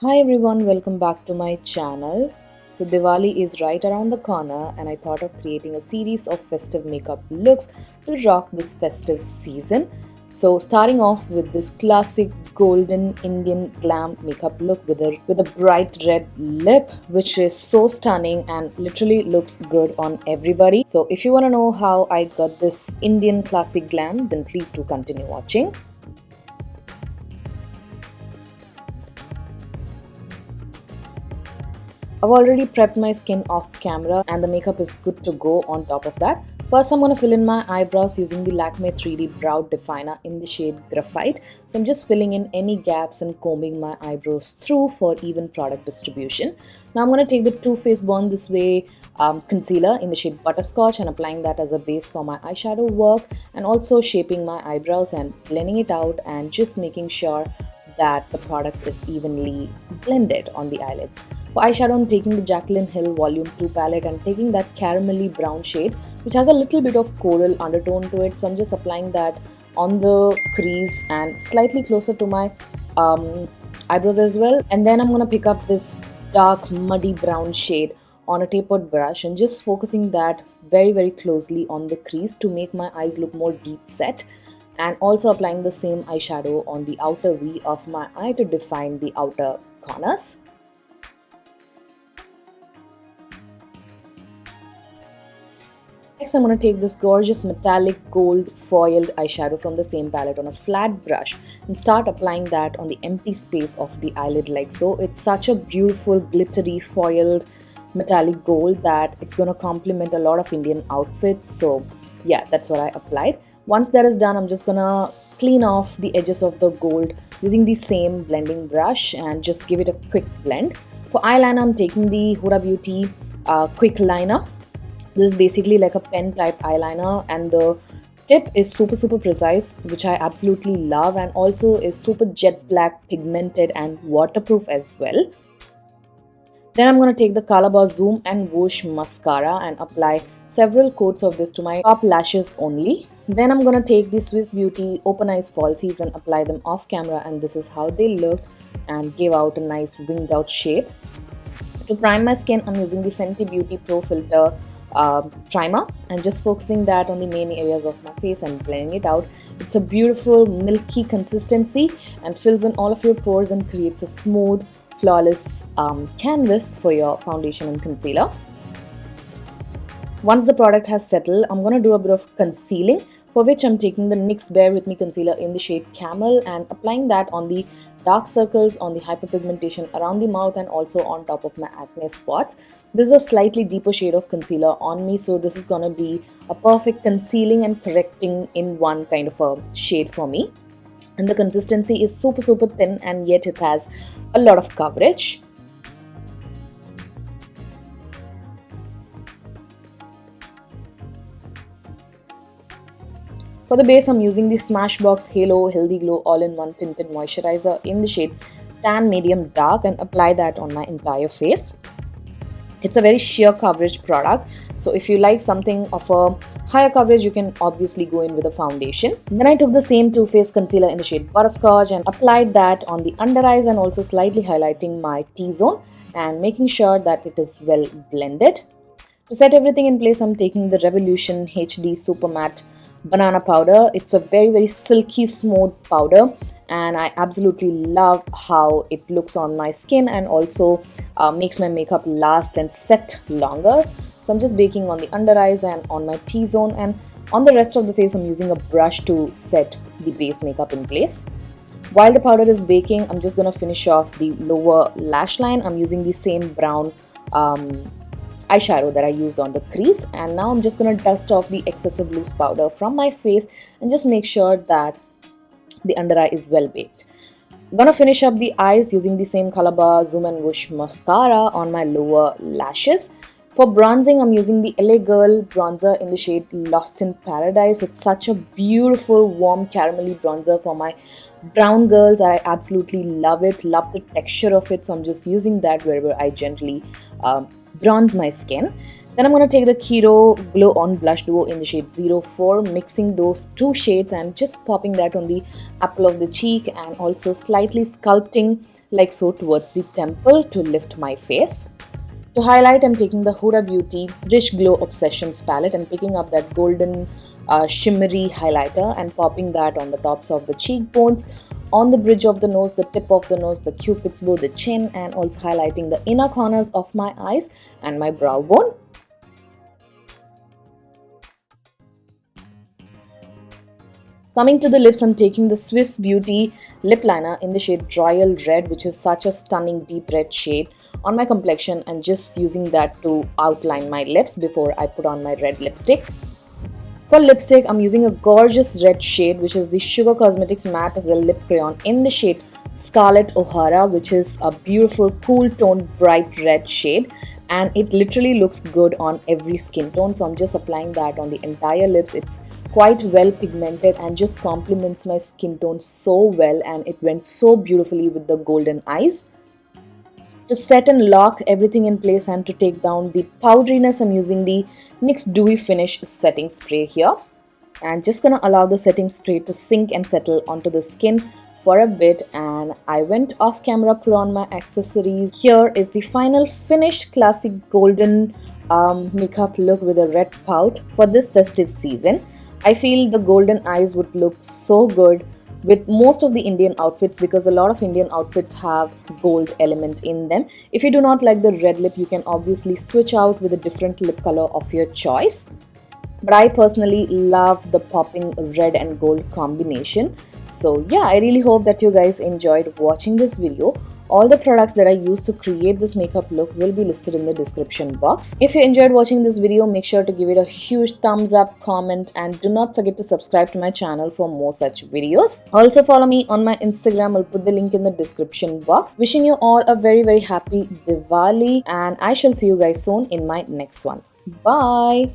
Hi everyone, welcome back to my channel. So Diwali is right around the corner and I thought of creating a series of festive makeup looks to rock this festive season. So starting off with this classic golden Indian glam makeup look with a bright red lip, which is so stunning and literally looks good on everybody. So if you want to know how I got this Indian classic glam, then please do continue watching. I've already prepped my skin off camera and the makeup is good to go on top of that. First, I'm going to fill in my eyebrows using the Lakme 3D Brow Definer in the shade Graphite. So I'm just filling in any gaps and combing my eyebrows through for even product distribution. Now I'm going to take the Too Faced Born This Way concealer in the shade Butterscotch and applying that as a base for my eyeshadow work, and also shaping my eyebrows and blending it out and just making sure that the product is evenly blended on the eyelids. For eyeshadow, I'm taking the Jaclyn Hill Volume 2 palette and taking that caramelly brown shade, which has a little bit of coral undertone to it. So I'm just applying that on the crease and slightly closer to my eyebrows as well. And then I'm going to pick up this dark muddy brown shade on a tapered brush and just focusing that very closely on the crease to make my eyes look more deep set, and also applying the same eyeshadow on the outer V of my eye to define the outer corners. Next, I'm going to take this gorgeous metallic gold foiled eyeshadow from the same palette on a flat brush and start applying that on the empty space of the eyelid like so. It's such a beautiful glittery foiled metallic gold that it's going to complement a lot of Indian outfits. So yeah, that's what I applied. Once that is done, I'm just going to clean off the edges of the gold using the same blending brush and just give it a quick blend. For eyeliner, I'm taking the Huda Beauty Quick Liner. This is basically like a pen type eyeliner and the tip is super precise, which I absolutely love, and also is super jet black, pigmented and waterproof as well. Then I'm going to take the Calabar Zoom and Whoosh mascara and apply several coats of this to my top lashes only. Then I'm going to take the Swiss Beauty Open Eyes Falsies and apply them off camera, and this is how they looked and gave out a nice winged out shape. To prime my skin, I'm using the Fenty Beauty Pro Filter primer and just focusing that on the main areas of my face and blending it out. It's a beautiful milky consistency and fills in all of your pores and creates a smooth, flawless canvas for your foundation and concealer. Once the product has settled, I'm going to do a bit of concealing, for which I'm taking the NYX Bear With Me concealer in the shade Camel and applying that on the dark circles, on the hyperpigmentation around the mouth, and also on top of my acne spots. This is a slightly deeper shade of concealer on me, so this is going to be a perfect concealing and correcting in one kind of a shade for me. And the consistency is super thin, and yet it has a lot of coverage. For the base, I'm using the Smashbox Halo Healthy Glow All-in-One Tinted Moisturizer in the shade Tan Medium Dark and apply that on my entire face. It's a very sheer coverage product, so if you like something of a higher coverage, you can obviously go in with a foundation. Then I took the same Too Faced concealer in the shade Butterscotch and applied that on the under eyes and also slightly highlighting my T-zone and making sure that it is well blended. To set everything in place, I'm taking the Revolution HD Super Matte Banana Powder. It's a very silky smooth powder and I absolutely love how it looks on my skin and also makes my makeup last and set longer. So I'm just baking on the under eyes and on my T-zone, and on the rest of the face I'm using a brush to set the base makeup in place. While the powder is baking, I'm just going to finish off the lower lash line. I'm using the same brown eyeshadow that I used on the crease, and now I'm just going to dust off the excessive loose powder from my face and just make sure that the under eye is well baked. I'm going to finish up the eyes using the same Calabar Zoom and Whoosh mascara on my lower lashes. For bronzing, I'm using the LA Girl bronzer in the shade Lost in Paradise. It's such a beautiful warm caramelly bronzer for my brown girls. I absolutely love it, love the texture of it, so I'm just using that wherever I gently bronze my skin. Then I'm going to take the KIRO Glow On Blush Duo in the shade 04, mixing those two shades and just popping that on the apple of the cheek and also slightly sculpting like so towards the temple to lift my face. To highlight, I'm taking the Huda Beauty Rich Glow Obsessions palette and picking up that golden shimmery highlighter and popping that on the tops of the cheekbones, on the bridge of the nose, the tip of the nose, the cupid's bow, the chin, and also highlighting the inner corners of my eyes and my brow bone. Coming to the lips, I'm taking the Swiss Beauty lip liner in the shade Royal Red, which is such a stunning deep red shade on my complexion, and just using that to outline my lips before I put on my red lipstick. For lipstick, I'm using a gorgeous red shade, which is the Sugar Cosmetics Matte as a lip crayon in the shade Scarlett O'Hara, which is a beautiful cool toned bright red shade, and it literally looks good on every skin tone. So I'm just applying that on the entire lips. It's quite well pigmented and just complements my skin tone so well, and it went so beautifully with the golden eyes. To set and lock everything in place and to take down the powderiness, I'm using the NYX Dewy Finish setting spray here, and just gonna allow the setting spray to sink and settle onto the skin for a bit. And I went off camera, put on my accessories. Here is the final finished classic golden makeup look with a red pout for this festive season. I feel the golden eyes would look so good with most of the Indian outfits, because a lot of Indian outfits have gold element in them. If you do not like the red lip, you can obviously switch out with a different lip color of your choice. But I personally love the popping red and gold combination. So yeah, I really hope that you guys enjoyed watching this video. All the products that I used to create this makeup look will be listed in the description box. If you enjoyed watching this video, make sure to give it a huge thumbs up, comment, and do not forget to subscribe to my channel for more such videos. Also follow me on my Instagram. I'll put the link in the description box. Wishing you all a very happy Diwali, and I shall see you guys soon in my next one. Bye!